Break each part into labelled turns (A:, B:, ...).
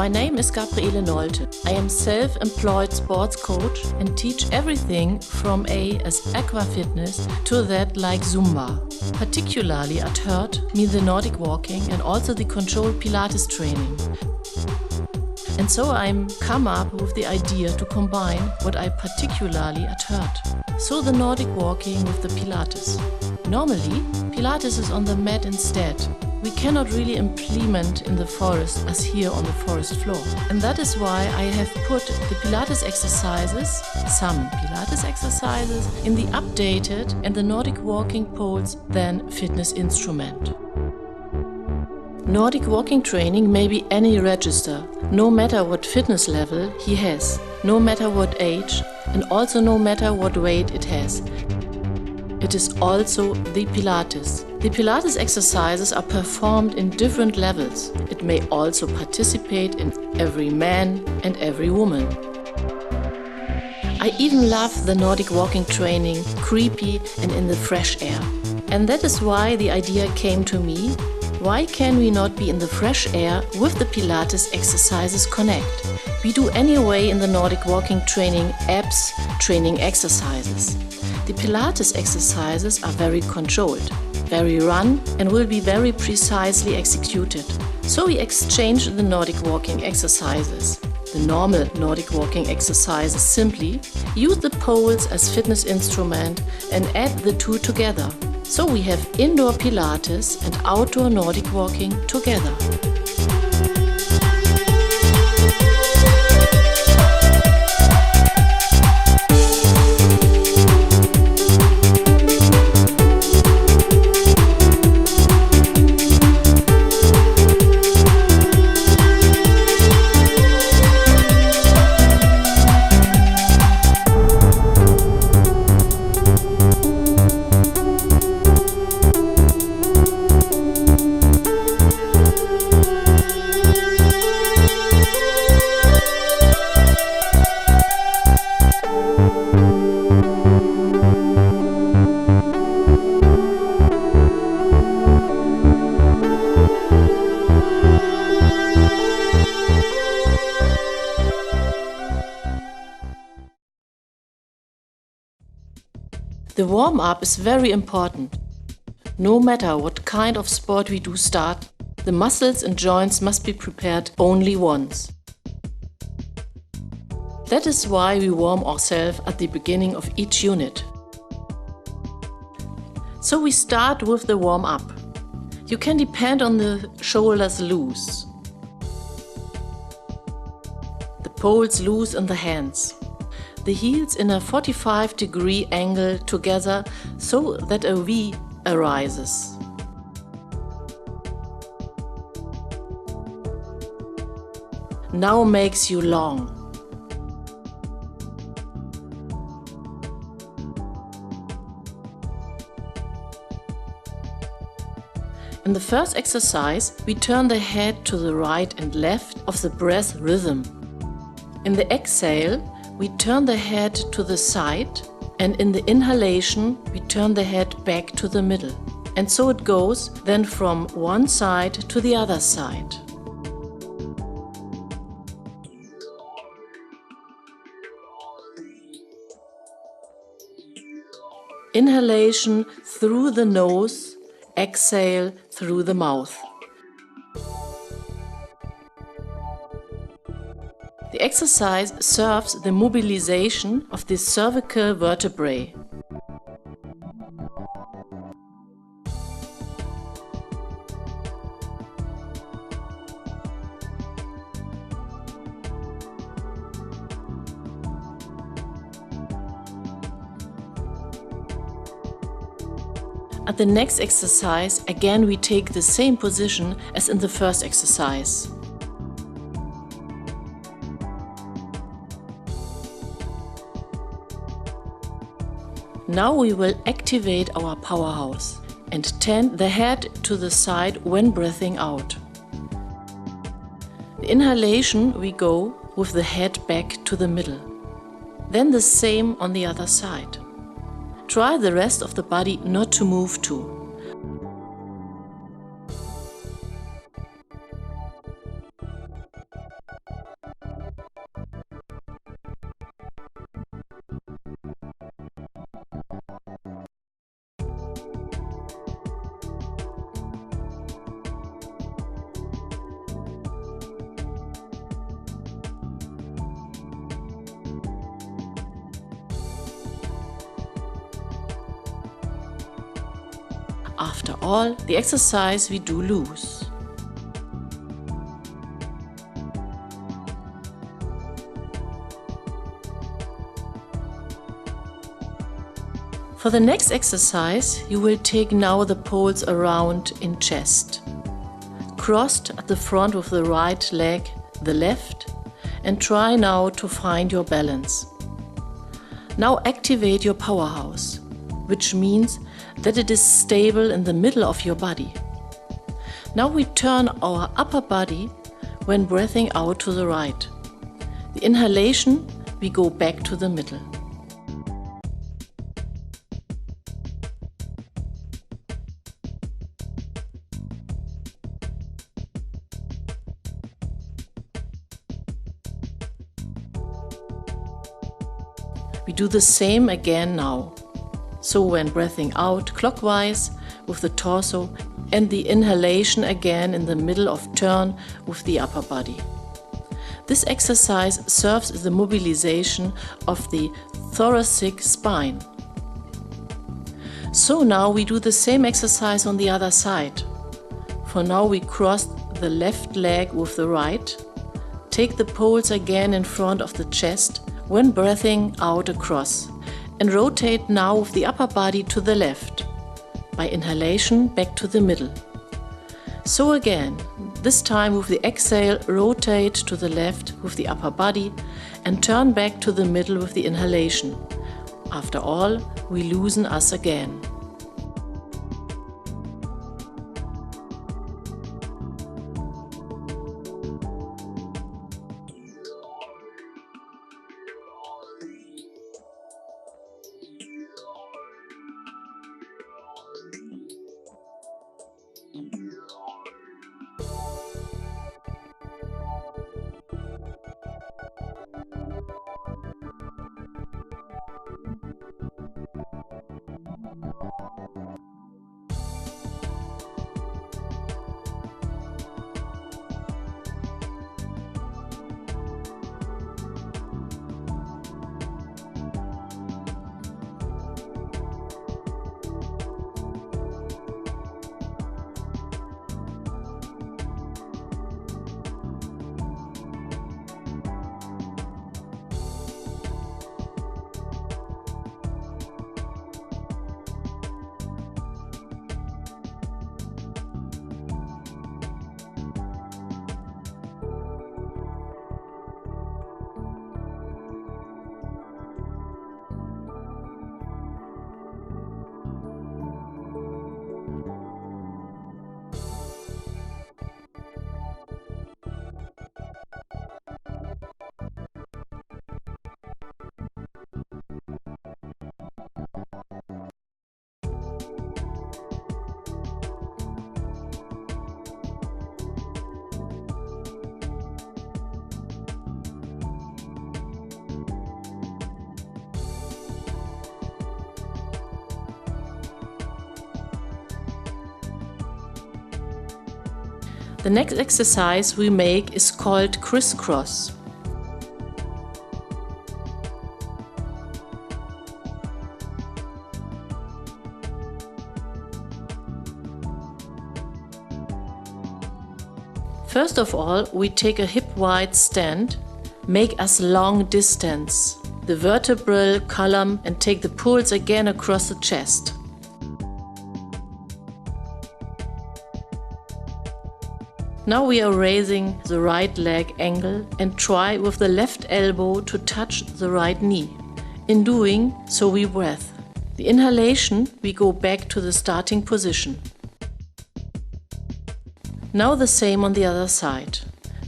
A: My name is Gabriele Nolte. I am self-employed sports coach and teach everything from as aqua fitness to that like Zumba. Particularly at Herz, the Nordic Walking and also the controlled Pilates training. And so I'm come up with the idea to combine what I particularly at Herz. So the Nordic Walking with the Pilates. Normally, Pilates is on the mat instead. We cannot really implement in the forest as here on the forest floor. And that is why I have put the Pilates exercises, some Pilates exercises, in the updated and the Nordic Walking poles than fitness instrument. Nordic Walking training may be any register, no matter what fitness level he has, no matter what age, and also no matter what weight it has. It is also the Pilates. The Pilates exercises are performed in different levels. It may also participate in every man and every woman. I even love the Nordic Walking training, creepy and in the fresh air. And that is why the idea came to me. Why can we not be in the fresh air with the Pilates exercises connect? We do anyway in the Nordic Walking training apps, training exercises. The Pilates exercises are very controlled, very run and will be very precisely executed. So we exchange the Nordic Walking exercises. The normal Nordic Walking exercises simply use the poles as fitness instrument and add the two together. So we have indoor Pilates and outdoor Nordic Walking together. The warm-up is very important. No matter what kind of sport we do start, the muscles and joints must be prepared only once. That is why we warm ourselves at the beginning of each unit. So we start with the warm-up. You can depend on the shoulders loose. The poles loose in the hands. The heels in a 45-degree angle together so that a V arises. Now makes you long. In the first exercise, we turn the head to the right and left of the breath rhythm. In the exhale, we turn the head to the side, and in the inhalation we turn the head back to the middle. And so it goes then from one side to the other side. Inhalation through the nose, exhale through the mouth. The exercise serves the mobilization of the cervical vertebrae. At the next exercise, again we take the same position as in the first exercise. Now we will activate our powerhouse and turn the head to the side when breathing out. The inhalation we go with the head back to the middle. Then the same on the other side. Try the rest of the body not to move too. After all, the exercise we do lose. For the next exercise, you will take now the poles around in chest. Crossed at the front with the right leg, the left, and try now to find your balance. Now activate your powerhouse, which means that it is stable in the middle of your body. Now we turn our upper body when breathing out to the right. The inhalation, we go back to the middle. We do the same again now. So when breathing out clockwise with the torso and the inhalation again in the middle of turn with the upper body. This exercise serves as the mobilization of the thoracic spine. So now we do the same exercise on the other side. For now we cross the left leg with the right. Take the poles again in front of the chest when breathing out across, and rotate now with the upper body to the left. By inhalation, back to the middle. So again, this time with the exhale, rotate to the left with the upper body and turn back to the middle with the inhalation. After all, we loosen us again. The next exercise we make is called crisscross. First of all, we take a hip-wide stand, make us long distance, the vertebral column, and take the pulse again across the chest. Now we are raising the right leg angle and try with the left elbow to touch the right knee. In doing so we breathe. The inhalation, we go back to the starting position. Now the same on the other side.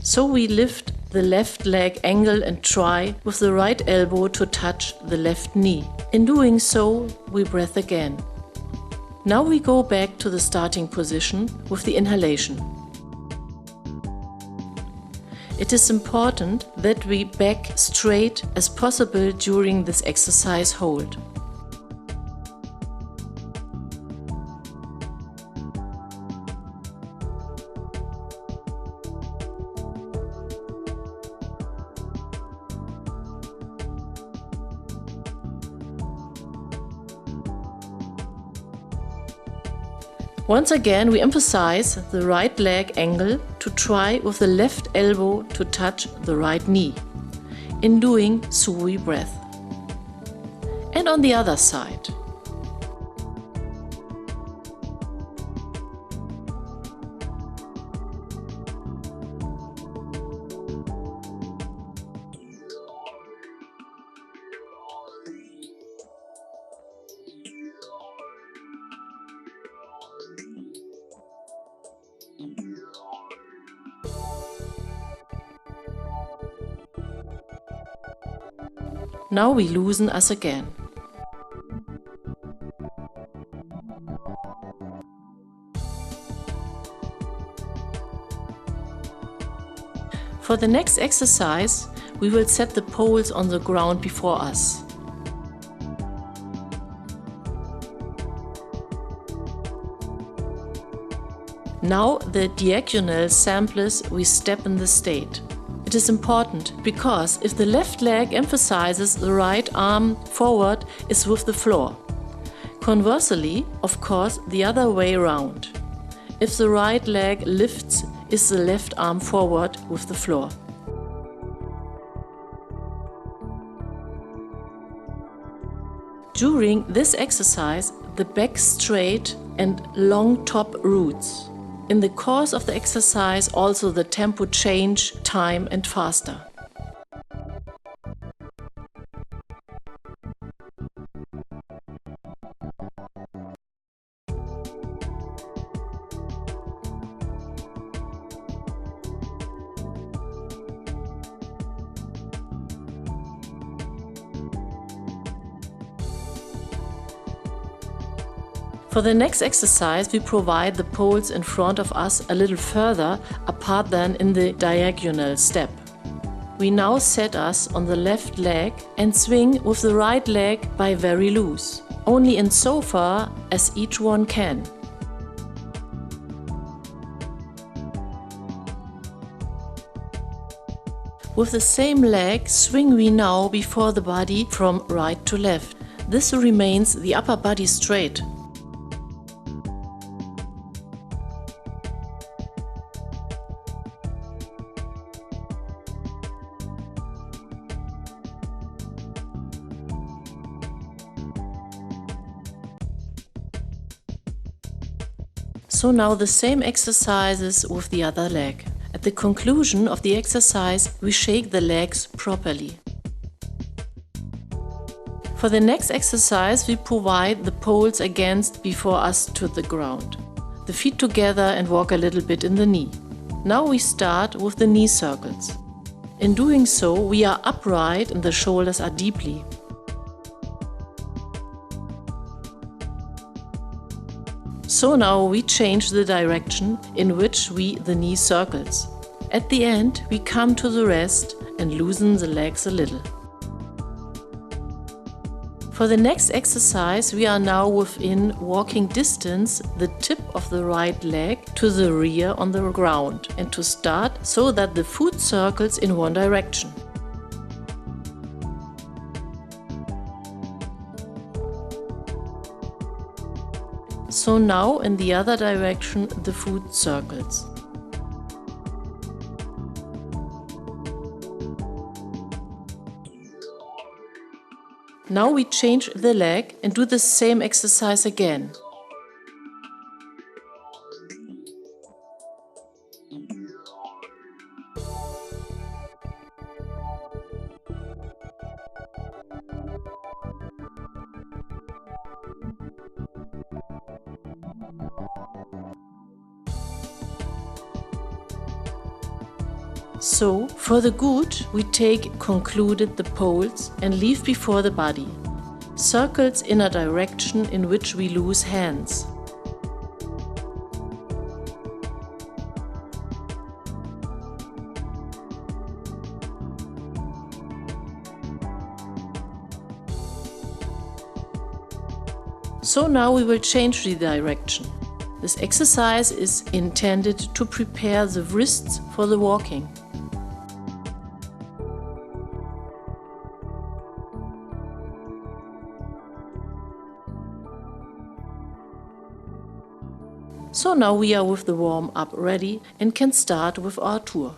A: So we lift the left leg angle and try with the right elbow to touch the left knee. In doing so, we breathe again. Now we go back to the starting position with the inhalation. It is important that we back straight as possible during this exercise hold. Once again, we emphasize the right leg angle to try with the left elbow to touch the right knee. In doing so, we breath. And on the other side. Now we loosen us again. For the next exercise, we will set the poles on the ground before us. Now the Directional Samplers, we step in the state. It is important because if the left leg emphasizes the right arm forward is with the floor. Conversely, of course, the other way around. If the right leg lifts, is the left arm forward with the floor. During this exercise, the back straight and long top roots. In the course of the exercise, also the tempo change, time and faster. For the next exercise, we provide the poles in front of us a little further apart than in the diagonal step. We now set us on the left leg and swing with the right leg by very loose, only in so far as each one can. With the same leg, swing we now before the body from right to left. This remains the upper body straight. So now the same exercises with the other leg. At the conclusion of the exercise, we shake the legs properly. For the next exercise, we provide the poles against before us to the ground. The feet together and walk a little bit in the knee. Now we start with the knee circles. In doing so, we are upright and the shoulders are deeply. So now we change the direction in which the knee circles. At the end, we come to the rest and loosen the legs a little. For the next exercise, we are now within walking distance, the tip of the right leg to the rear on the ground, and to start so that the foot circles in one direction. So now in the other direction the foot circles. Now we change the leg and do the same exercise again. So, for the good, we concluded the poles and leave before the body. Circles in a direction in which we lose hands. So now we will change the direction. This exercise is intended to prepare the wrists for the walking. So now we are with the warm-up ready and can start with our tour.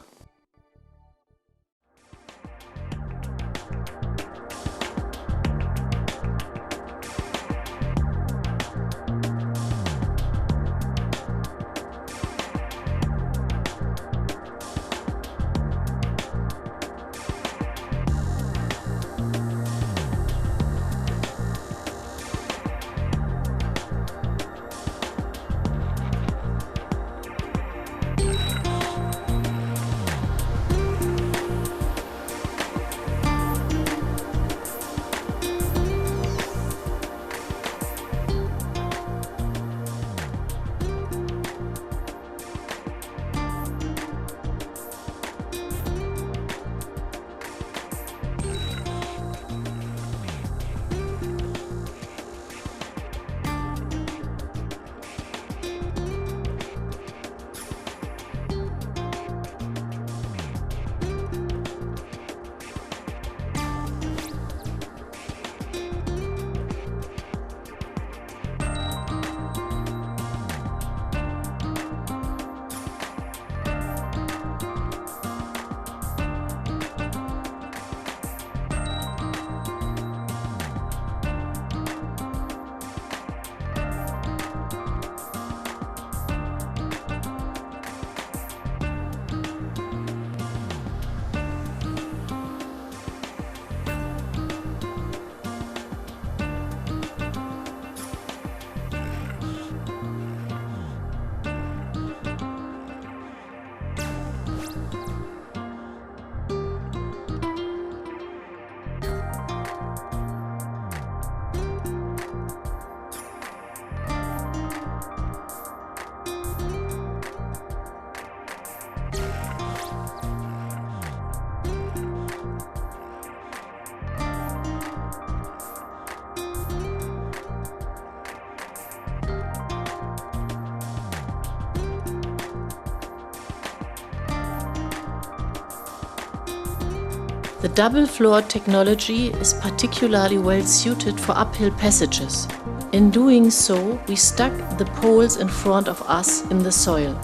A: The double floor technology is particularly well suited for uphill passages. In doing so, we stuck the poles in front of us in the soil.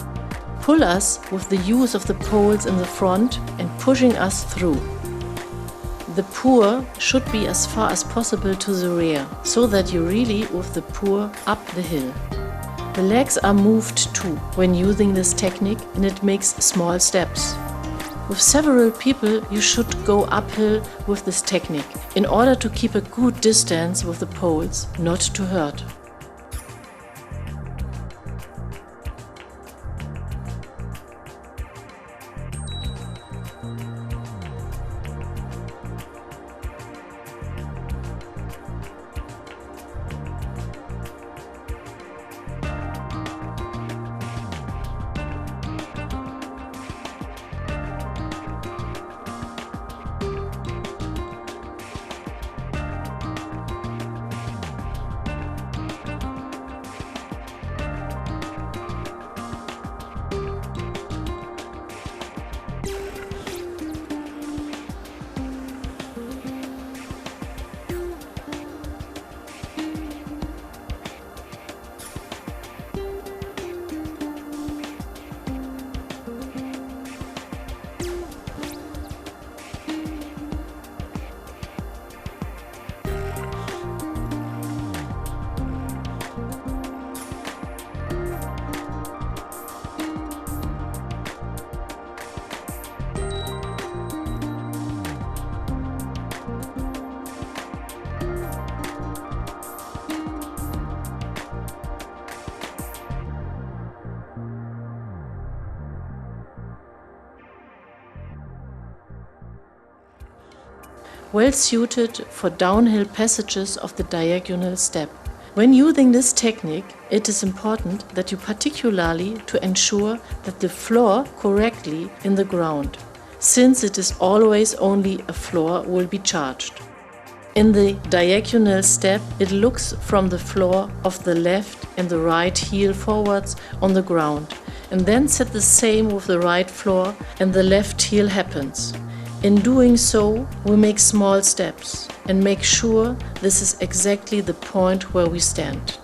A: Pull us with the use of the poles in the front and pushing us through. The pour should be as far as possible to the rear, so that you really with the pour up the hill. The legs are moved too when using this technique, and it makes small steps. With several people, you should go uphill with this technique in order to keep a good distance with the poles, not to hurt. Well suited for downhill passages of the diagonal step. When using this technique, it is important that you particularly to ensure that the floor correctly in the ground, since it is always only a floor will be charged. In the diagonal step, it looks from the floor of the left and the right heel forwards on the ground, and then set the same with the right floor and the left heel happens. In doing so, we make small steps and make sure this is exactly the point where we stand.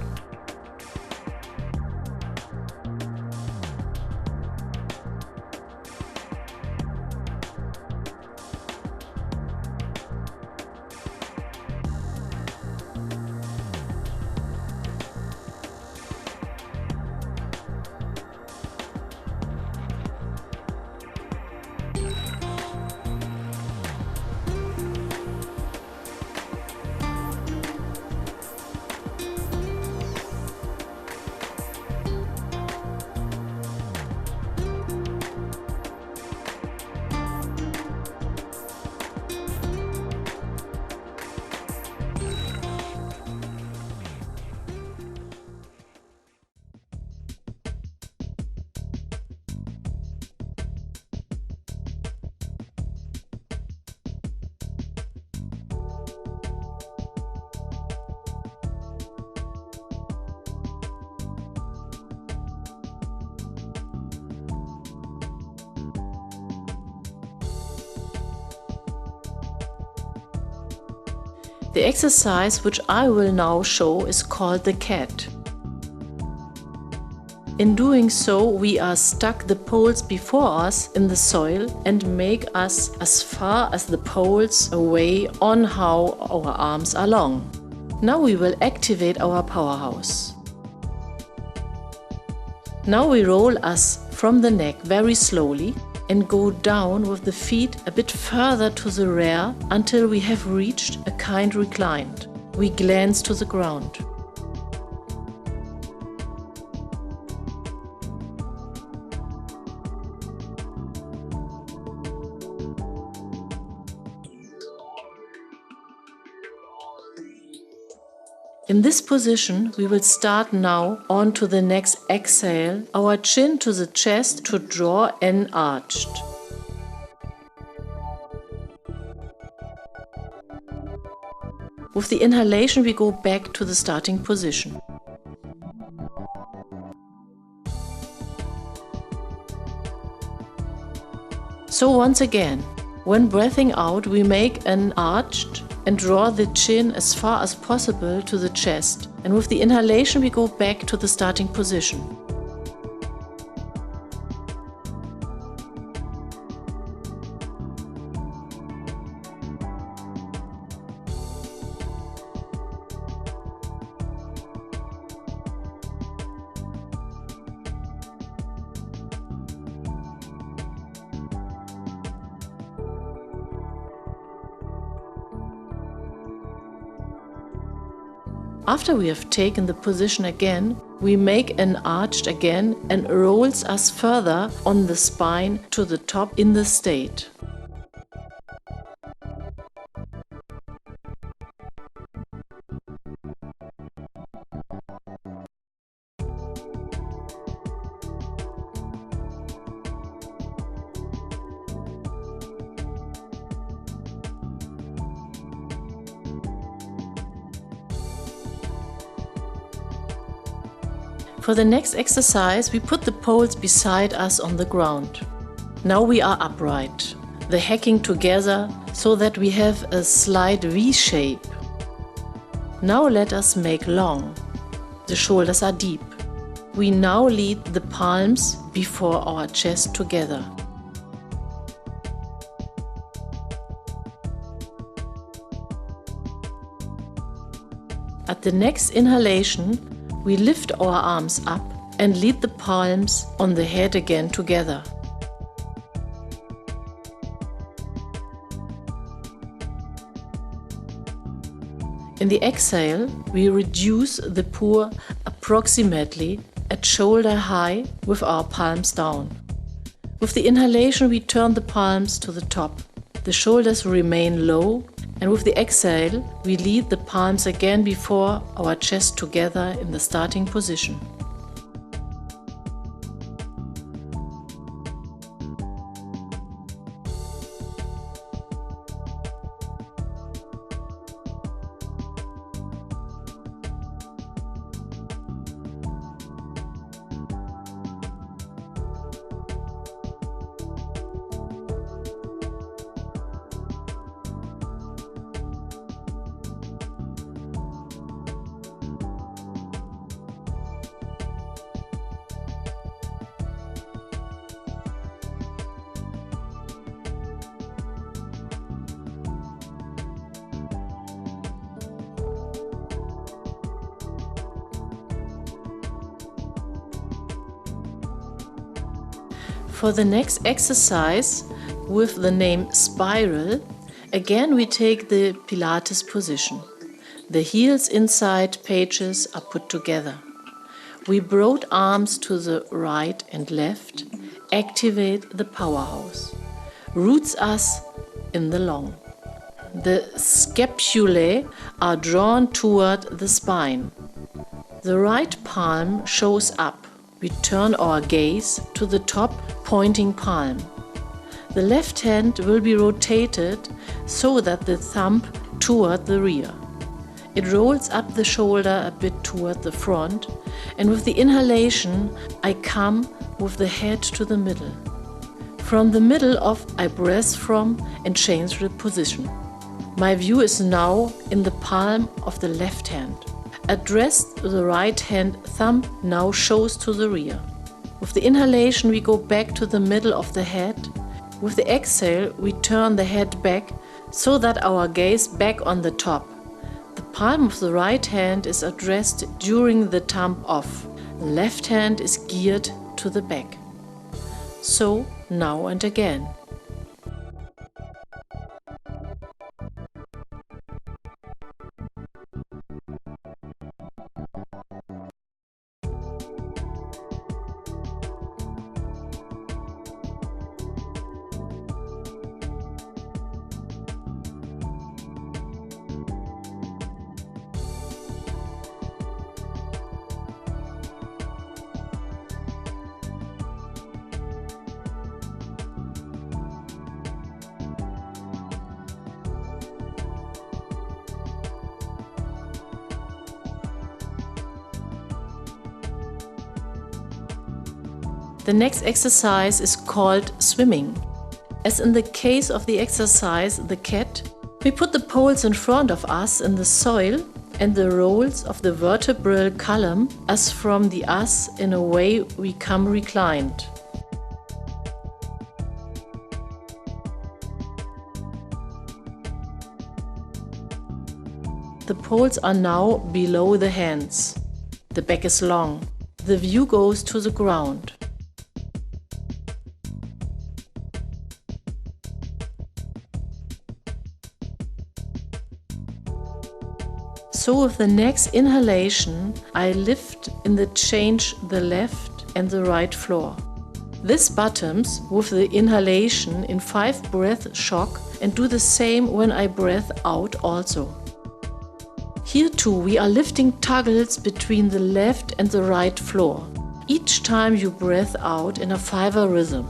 A: The exercise which I will now show is called the cat. In doing so, we are stuck the poles before us in the soil and make us as far as the poles away on how our arms are long. Now we will activate our powerhouse. Now we roll us from the neck very slowly and go down with the feet a bit further to the rear until we have reached a kind reclined. We glance to the ground. In this position, we will start now on to the next exhale, our chin to the chest to draw an arched. With the inhalation, we go back to the starting position. So once again, when breathing out, we make an arched and draw the chin as far as possible to the chest. And with the inhalation, we go back to the starting position. After we have taken the position again, we make an arched again and rolls us further on the spine to the top in the state. For the next exercise, we put the poles beside us on the ground. Now we are upright, the hacking together so that we have a slight V shape. Now let us make long. The shoulders are deep. We now lead the palms before our chest together. At the next inhalation, we lift our arms up and lead the palms on the head again together. In the exhale, we reduce the pour approximately at shoulder high with our palms down. With the inhalation, we turn the palms to the top. The shoulders remain low, and with the exhale, we lead the palms again before our chest together in the starting position. For the next exercise, with the name spiral, again we take the Pilates position. The heels inside pages are put together. We broad arms to the right and left, activate the powerhouse. Roots us in the long. The scapulae are drawn toward the spine. The right palm shows up. We turn our gaze to the top pointing palm. The left hand will be rotated so that the thumb toward the rear. It rolls up the shoulder a bit toward the front, and with the inhalation I come with the head to the middle. From the middle of I breath from and change the position. My view is now in the palm of the left hand. Addressed, the right hand thumb now shows to the rear. With the inhalation, we go back to the middle of the head. With the exhale, we turn the head back so that our gaze back on the top. The palm of the right hand is addressed during the thumb off. The left hand is geared to the back. So, now and again. The next exercise is called swimming. As in the case of the exercise the cat, we put the poles in front of us in the soil and the rolls of the vertebral column as from the us in a way we come reclined. The poles are now below the hands. The back is long. The view goes to the ground. So with the next inhalation, I lift in the change the left and the right floor. This bottoms with the inhalation in 5 breath shock and do the same when I breathe out also. Here too we are lifting toggles between the left and the right floor. Each time you breathe out in a 5er rhythm.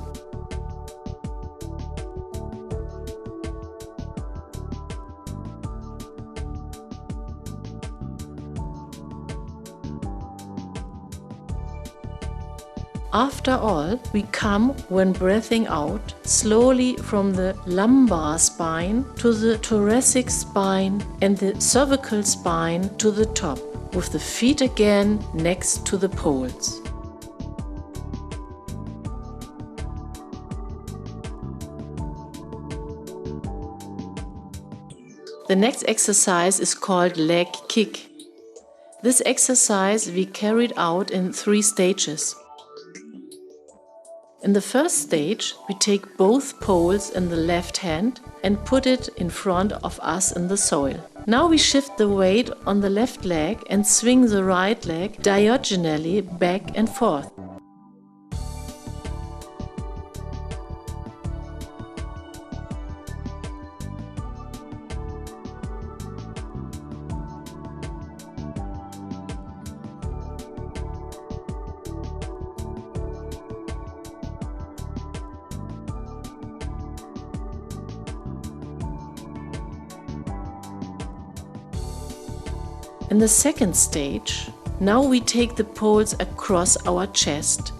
A: After all, we come, when breathing out, slowly from the lumbar spine to the thoracic spine and the cervical spine to the top, with the feet again next to the poles. The next exercise is called leg kick. This exercise we carried out in 3 stages. In the first stage, we take both poles in the left hand and put it in front of us in the soil. Now we shift the weight on the left leg and swing the right leg diagonally back and forth. In the second stage, now we take the poles across our chest.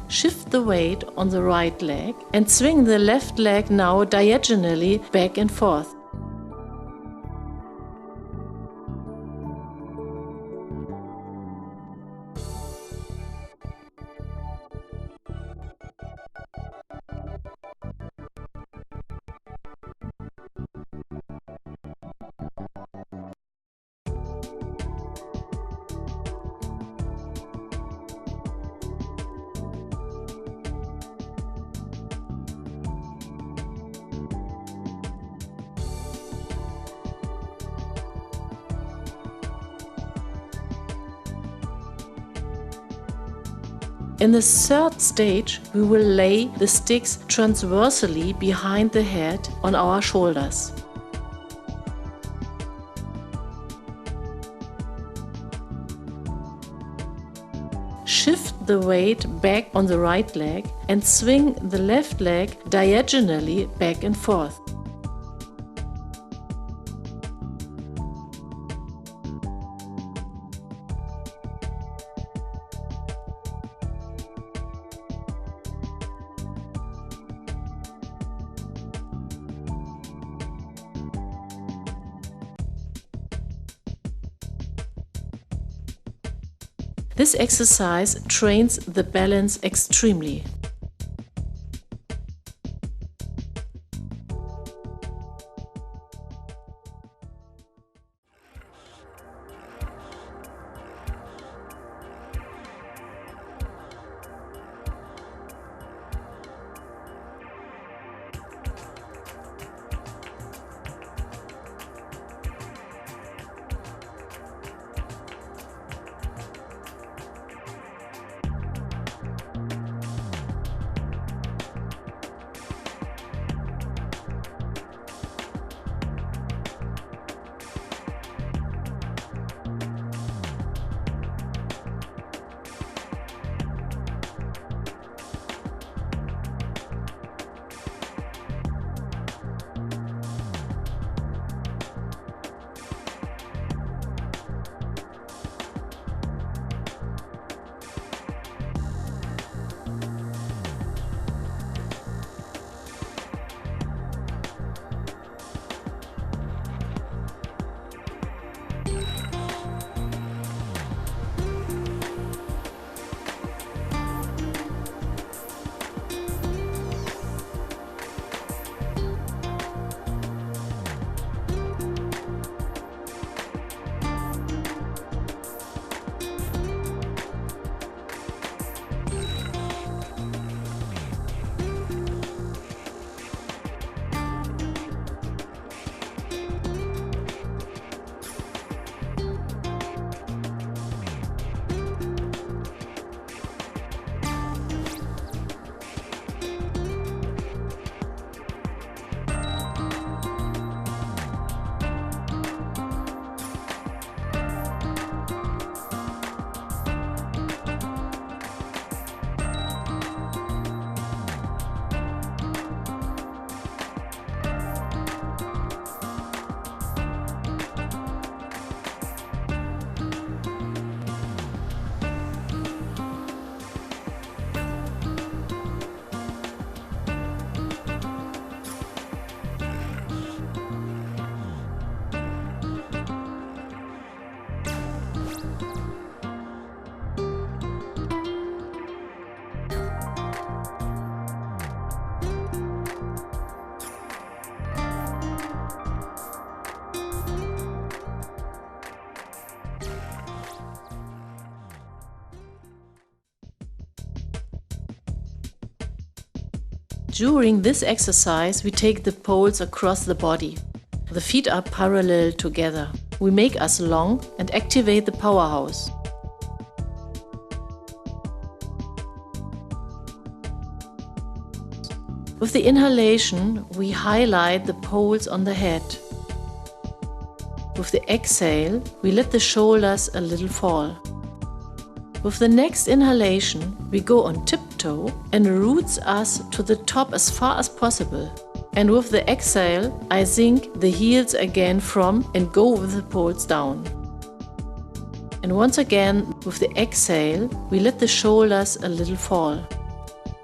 A: Shift the weight on the right leg and swing the left leg now diagonally back and forth. In the third stage, we will lay the sticks transversely behind the head on our shoulders. Shift the weight back on the right leg and swing the left leg diagonally back and forth. This exercise trains the balance extremely. During this exercise, we take the poles across the body. The feet are parallel together. We make us long and activate the powerhouse. With the inhalation, we highlight the poles on the head. With the exhale, we let the shoulders a little fall. With the next inhalation, we go on tiptoe and roots us to the top as far as possible. And with the exhale, I sink the heels again from and go with the poles down. And once again, with the exhale, we let the shoulders a little fall.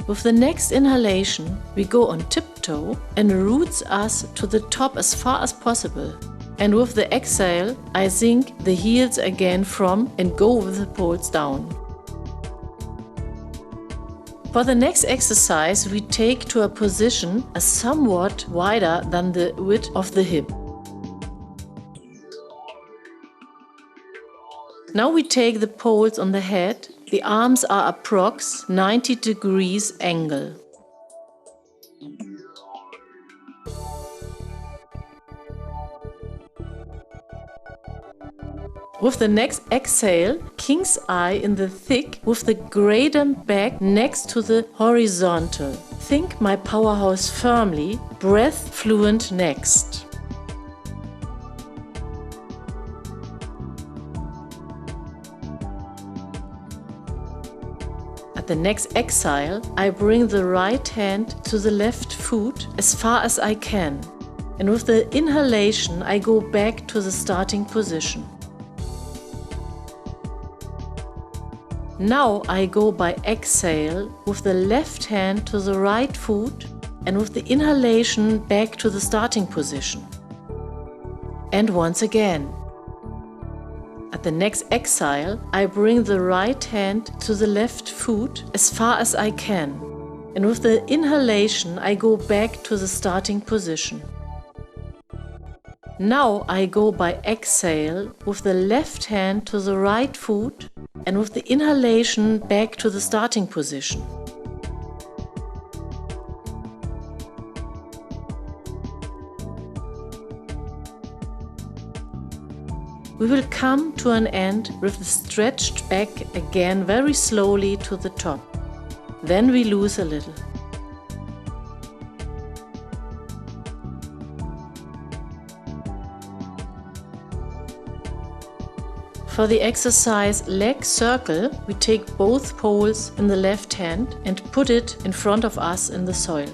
A: With the next inhalation, we go on tiptoe and roots us to the top as far as possible. And with the exhale, I sink the heels again from and go with the poles down. For the next exercise, we take to a position somewhat wider than the width of the hip. Now we take the poles on the head. The arms are approx 90 degrees angle. With the next exhale, king's eye in the thick with the gradient back next to the horizontal. Think my powerhouse firmly, breath fluent next. At the next exhale, I bring the right hand to the left foot as far as I can. And with the inhalation, I go back to the starting position. Now I go by exhale with the left hand to the right foot and with the inhalation back to the starting position. And once again. At the next exhale, I bring the right hand to the left foot as far as I can. And with the inhalation, I go back to the starting position. Now I go by exhale with the left hand to the right foot and with the inhalation back to the starting position. We will come to an end with the stretched back again very slowly to the top. Then we lose a little. For the exercise leg circle, we take both poles in the left hand and put it in front of us in the soil.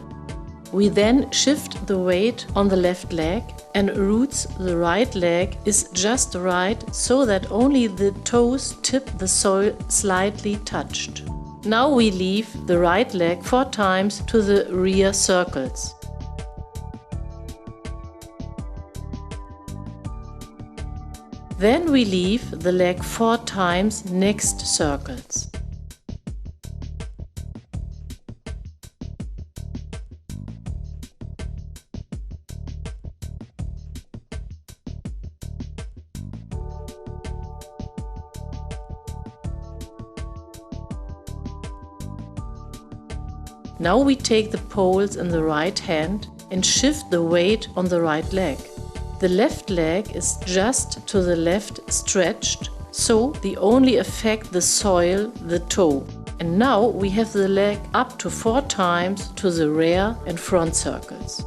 A: We then shift the weight on the left leg and roots the right leg is just right so that only the toes tip the soil slightly touched. Now we leave the right leg 4 times to the rear circles. Then we leave the leg 4 times next circles. Now we take the poles in the right hand and shift the weight on the right leg. The left leg is just to the left stretched, so they only affect the soil, the toe. And now we have the leg up to 4 times to the rear and front circles.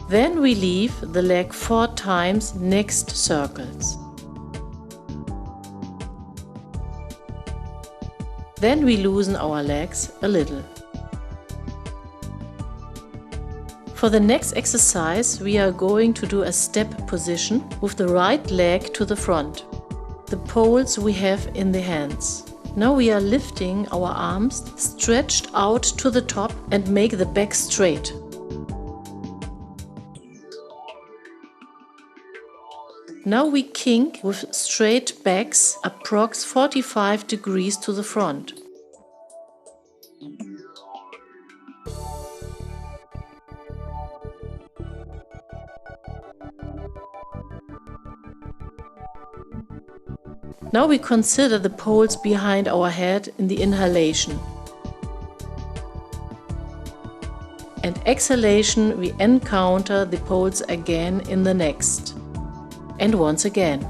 A: Then we leave the leg 4 times next circles. Then we loosen our legs a little. For the next exercise, we are going to do a step position with the right leg to the front. The poles we have in the hands. Now we are lifting our arms stretched out to the top and make the back straight. Now we kink with straight backs approx 45 degrees to the front. Now we consider the poles behind our head in the inhalation. And exhalation, we encounter the poles again in the next. And once again.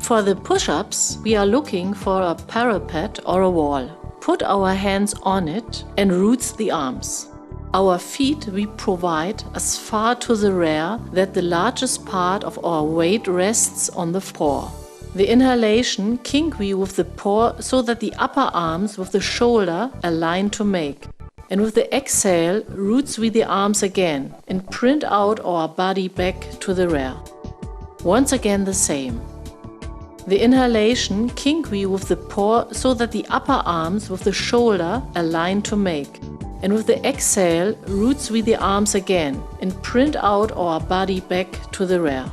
A: For the push-ups, we are looking for a parapet or a wall. Put our hands on it and roots the arms. Our feet we provide as far to the rear that the largest part of our weight rests on the paw. The inhalation kink we with the paw so that the upper arms with the shoulder align to make. And with the exhale roots we the arms again and print out our body back to the rear. Once again the same. The inhalation kink we with the paw so that the upper arms with the shoulder align to make. And with the exhale, roots we the arms again and print out our body back to the rear.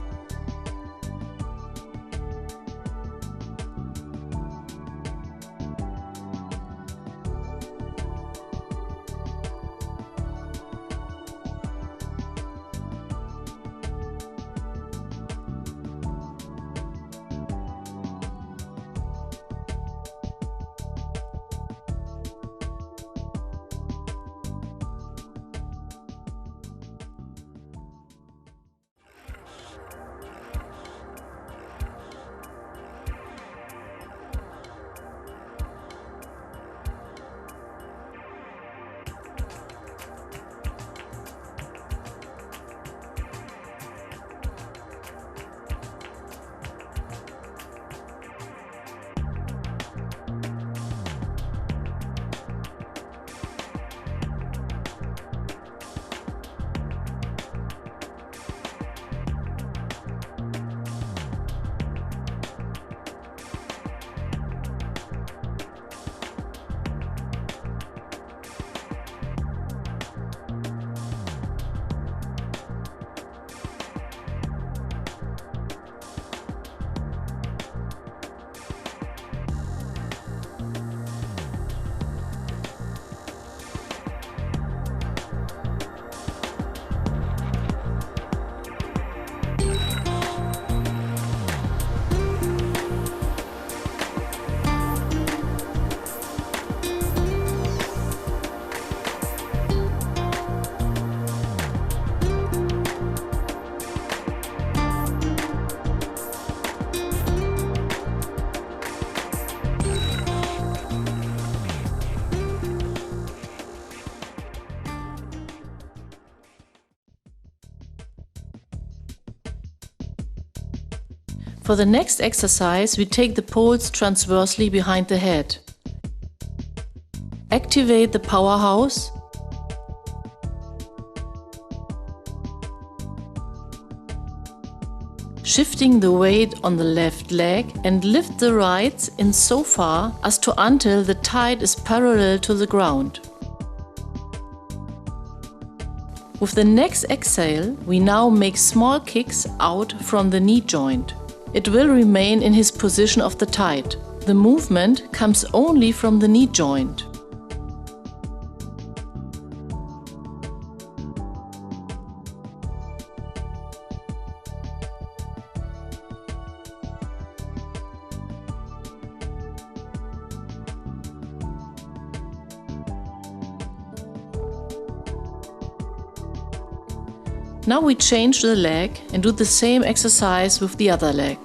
A: For the next exercise, we take the poles transversely behind the head. Activate the powerhouse. Shifting the weight on the left leg and lift the right in so far as to until the thigh is parallel to the ground. With the next exhale, we now make small kicks out from the knee joint. It will remain in his position of the thigh. The movement comes only from the knee joint. Now we change the leg and do the same exercise with the other leg.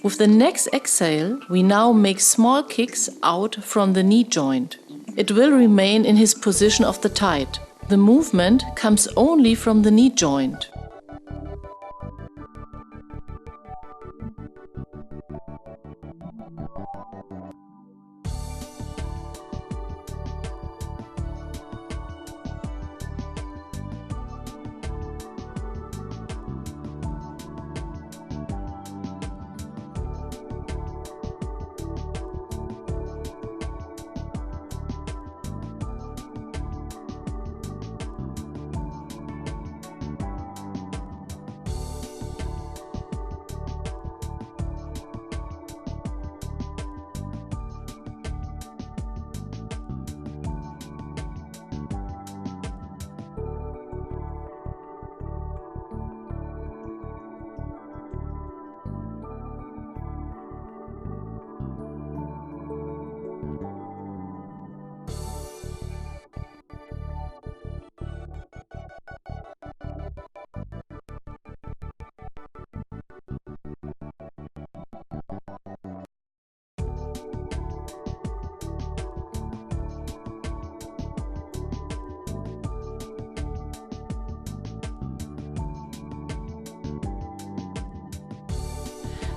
A: With the next exhale, we now make small kicks out from the knee joint. It will remain in his position of the thigh. The movement comes only from the knee joint.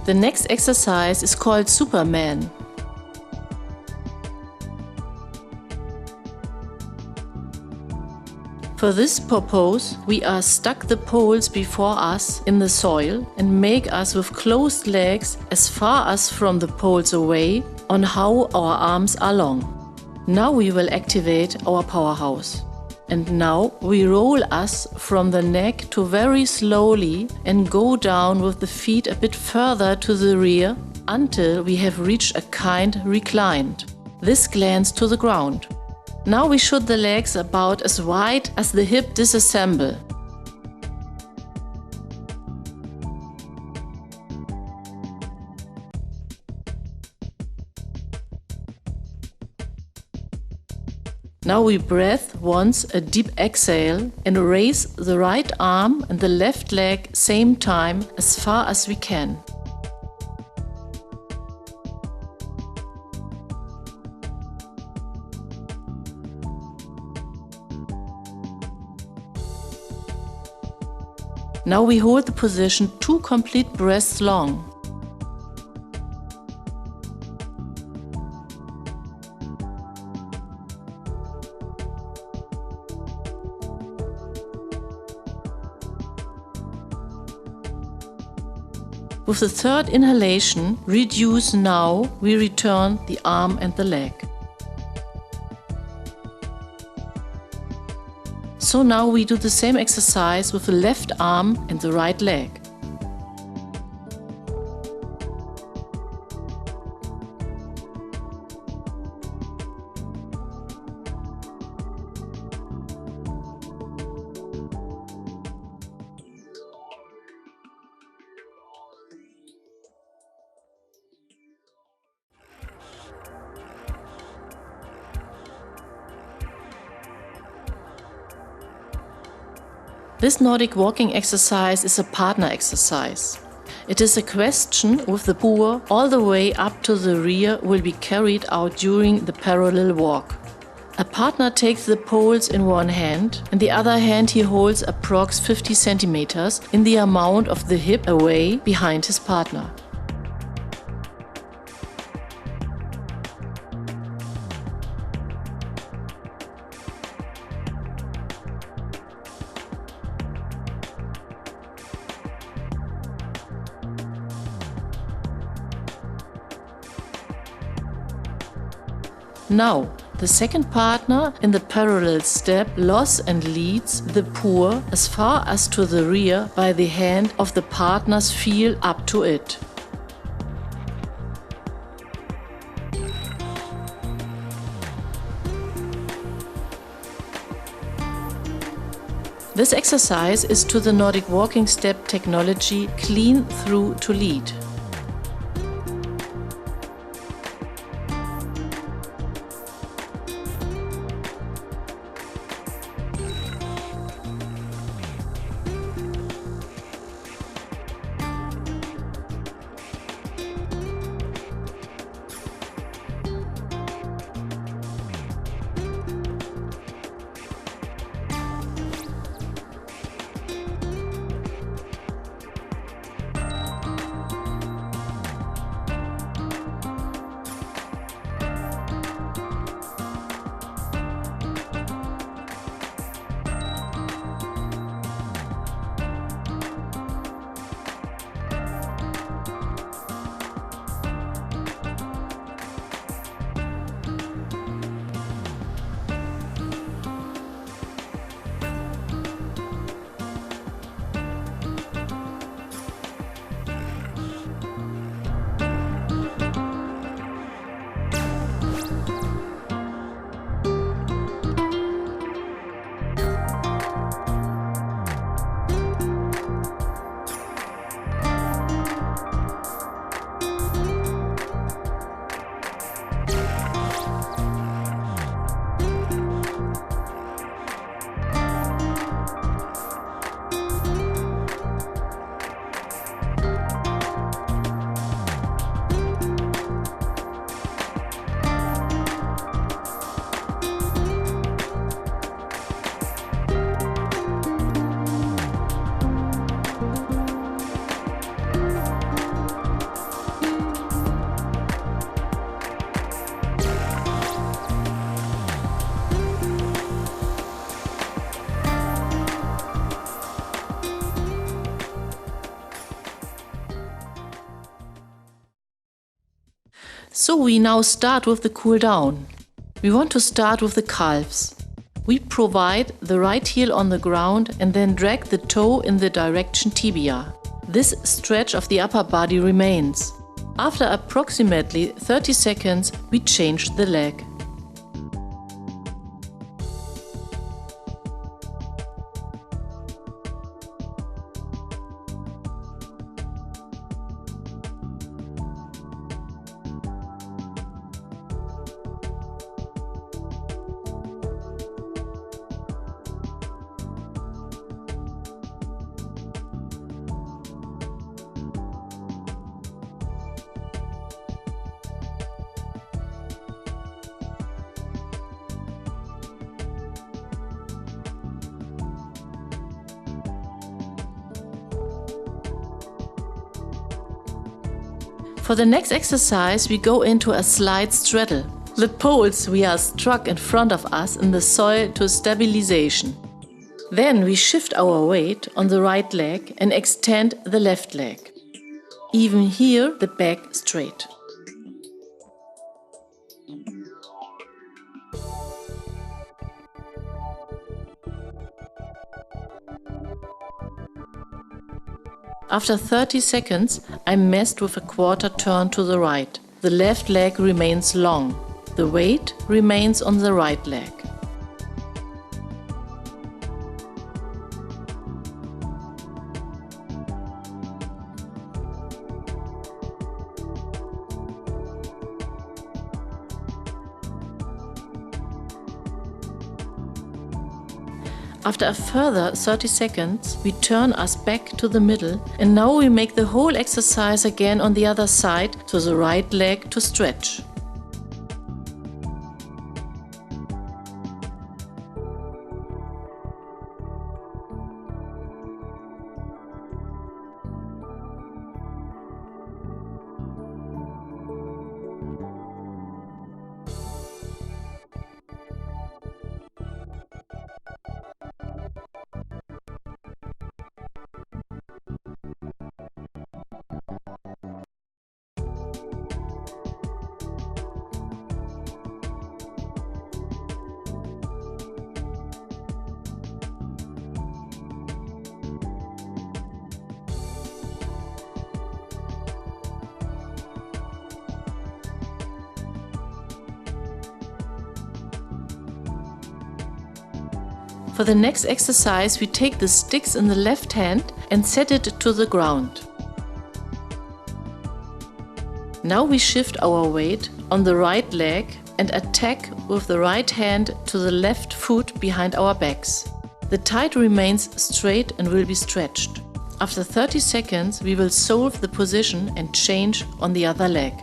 A: The next exercise is called Superman. For this purpose, we are stuck the poles before us in the soil and make us with closed legs as far as from the poles away on how our arms are long. Now we will activate our powerhouse. And now we roll us from the neck to very slowly and go down with the feet a bit further to the rear until we have reached a kind reclined. This glance to the ground. Now we shoot the legs about as wide as the hip disassemble. Now we breathe once a deep exhale and raise the right arm and the left leg same time as far as we can. Now we hold the position 2 complete breaths long. With the third inhalation, reduce now, we return the arm and the leg. So now we do the same exercise with the left arm and the right leg. This Nordic walking exercise is a partner exercise. It is a question with the paw all the way up to the rear will be carried out during the parallel walk. A partner takes the poles in one hand, in the other hand he holds approx 50 centimeters in the amount of the hip away behind his partner. Now, the second partner in the parallel step lolls and leads the poor as far as to the rear by the hand of the partner's heel up to it. This exercise is to the Nordic Walking step technology clean through to lead. So we now start with the cool down. We want to start with the calves. We provide the right heel on the ground and then drag the toe in the direction tibia. This stretch of the upper body remains. After approximately 30 seconds, we change the leg. For the next exercise, we go into a slide straddle. The poles we are struck in front of us in the soil to stabilization. Then we shift our weight on the right leg and extend the left leg. Even here, the back straight. After 30 seconds, I'm messed with a quarter turn to the right. The left leg remains long. The weight remains on the right leg. After a further 30 seconds, we turn us back to the middle, and now we make the whole exercise again on the other side to the right leg to stretch. For the next exercise, we take the sticks in the left hand and set it to the ground. Now we shift our weight on the right leg and attack with the right hand to the left foot behind our backs. The thigh remains straight and will be stretched. After 30 seconds, we will solve the position and change on the other leg.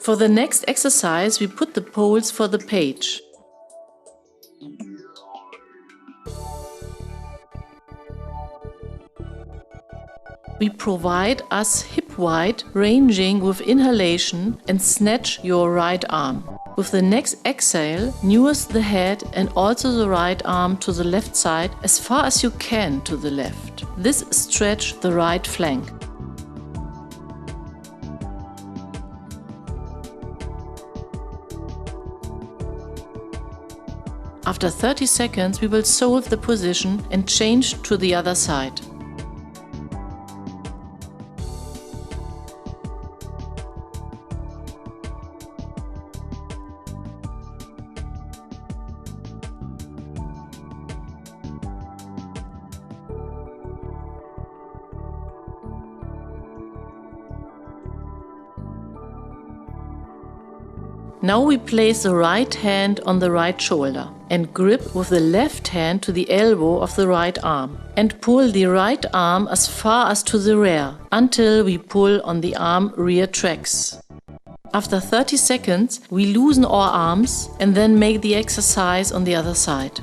A: For the next exercise, we put the poles for the page. We provide us hip wide, ranging with inhalation and snatch your right arm. With the next exhale, nudge the head and also the right arm to the left side as far as you can to the left. This stretch the right flank. After 30 seconds, we will solve the position and change to the other side. Now we place the right hand on the right shoulder and grip with the left hand to the elbow of the right arm and pull the right arm as far as to the rear until we pull on the arm rear tracks. After 30 seconds, we loosen our arms and then make the exercise on the other side.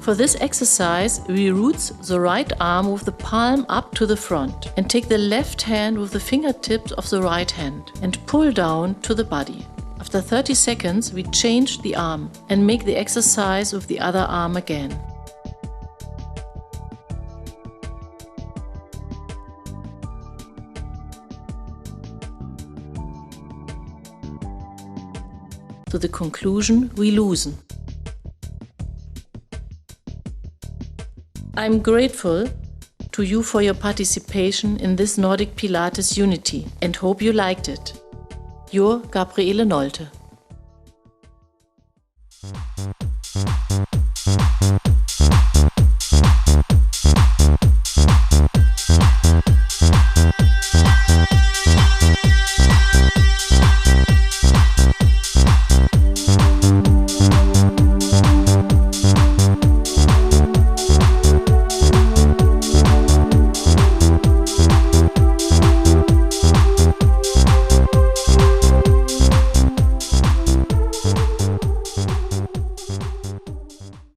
A: For this exercise, we root the right arm with the palm up to the front and take the left hand with the fingertips of the right hand and pull down to the body. After 30 seconds, we change the arm and make the exercise with the other arm again. To the conclusion, we loosen. I'm grateful to you for your participation in this Nordic Pilates Unity and hope you liked it. Your Gabriele Nolte.